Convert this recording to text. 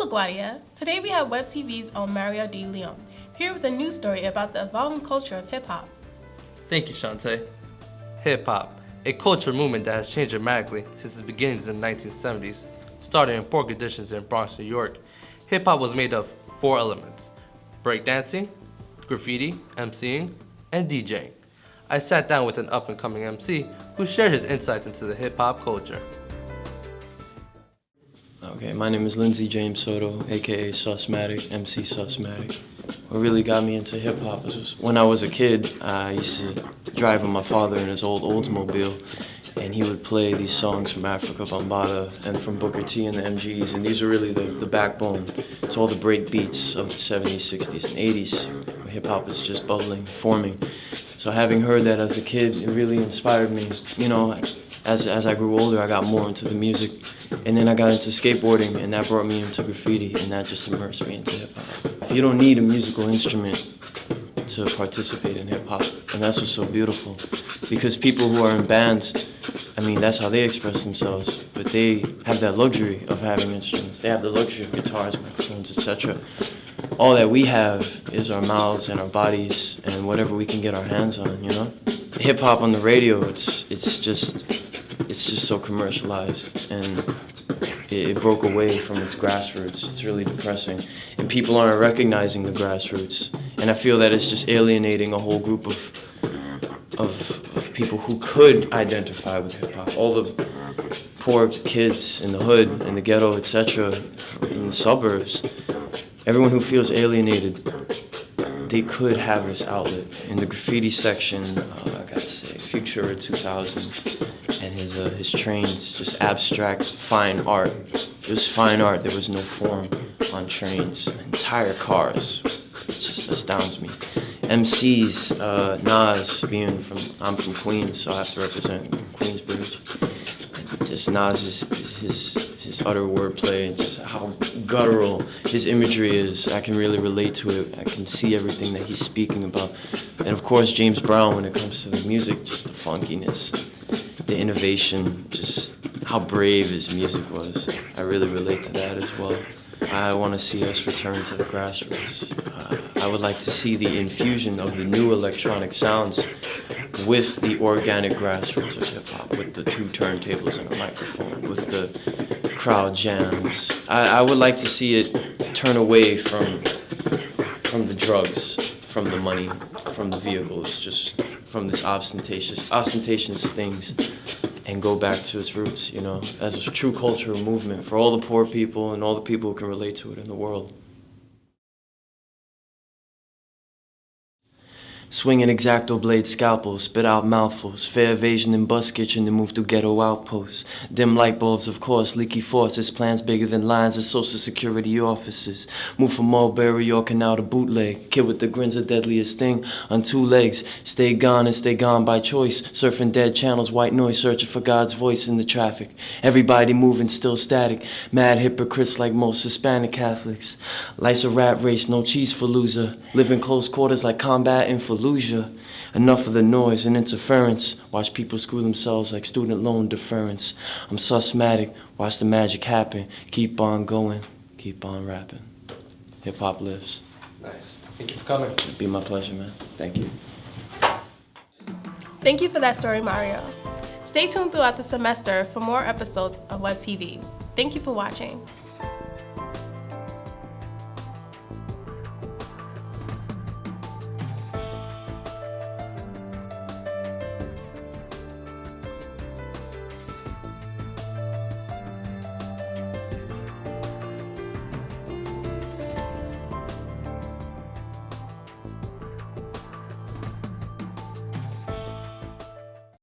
LaGuardia. Today we have Web TV's own Mario D. Leon, here with a news story about the evolving culture of hip-hop. Thank you, Shantae. Hip-hop, a culture movement that has changed dramatically since its beginnings in the 1970s. Started in poor conditions in Bronx, New York, hip-hop was made of 4 elements: breakdancing, graffiti, MCing, and DJing. I sat down with an up-and-coming MC who shared his insights into the hip-hop culture. Okay, my name is Lindsey James Soto, aka Sussmatic, MC Sussmatic. What really got me into hip-hop was when I was a kid, I used to drive with my father in his old Oldsmobile, and he would play these songs from Africa Bambaataa and from Booker T and the MGs, and these are really the backbone to all the break beats of the 70s, 60s, and 80s, where hip-hop is just bubbling, forming. So having heard that as a kid, it really inspired me. You know, as I grew older, I got more into the music, and then I got into skateboarding, and that brought me into graffiti, and that just immersed me into hip-hop. If you don't need a musical instrument to participate in hip-hop, and that's what's so beautiful, because people who are in bands, I mean, that's how they express themselves, but they have that luxury of having instruments. They have the luxury of guitars, microphones, etc. All that we have is our mouths and our bodies and whatever we can get our hands on, you know? Hip-hop on the radio, it's just so commercialized, and it broke away from its grassroots. It's really depressing, and people aren't recognizing the grassroots, and I feel that it's just alienating a whole group of people who could identify with hip-hop. All the poor kids in the hood, in the ghetto, etc., in the suburbs, everyone who feels alienated, they could have this outlet. In the graffiti section, I gotta say, Futura 2000 and his trains, just abstract, fine art. It was fine art, there was no form on trains, entire cars. It just astounds me. MCs, Nas, I'm from Queens, so I have to represent Queensbridge. Just Nas, his utter wordplay, and just how guttural his imagery is. I can really relate to it. I can see everything that he's speaking about. And of course, James Brown, when it comes to the music, just the funkiness, the innovation, just how brave his music was. I really relate to that as well. I want to see us return to the grassroots. I would like to see the infusion of the new electronic sounds with the organic grassroots of hip-hop, with the 2 turntables and a microphone, with the crowd jams. I would like to see it turn away from the drugs, from the money, from the vehicles, just from this ostentatious things, and go back to its roots, you know, as a true cultural movement for all the poor people and all the people who can relate to it in the world. Swinging X-Acto blade scalpels, spit out mouthfuls, fair evasion in bus kitchen to move through ghetto outposts. Dim light bulbs, of course, leaky faucets, plans bigger than lines of social security offices. Move from Mulberry or Canal to Bootleg, kid with the grins of deadliest thing on 2 legs. Stay gone and stay gone by choice, surfing dead channels, white noise, searching for God's voice in the traffic. Everybody moving, still static, mad hypocrites like most Hispanic Catholics. Life's a rat race, no cheese for loser, living close quarters like combat in Fallujah. Enough of the noise and interference. Watch people screw themselves like student loan deference. I'm Sussmatic, watch the magic happen. Keep on going, keep on rapping. Hip-hop lives. Nice. Thank you for coming. It'd be my pleasure, man. Thank you. Thank you for that story, Mario. Stay tuned throughout the semester for more episodes of Web TV. Thank you for watching.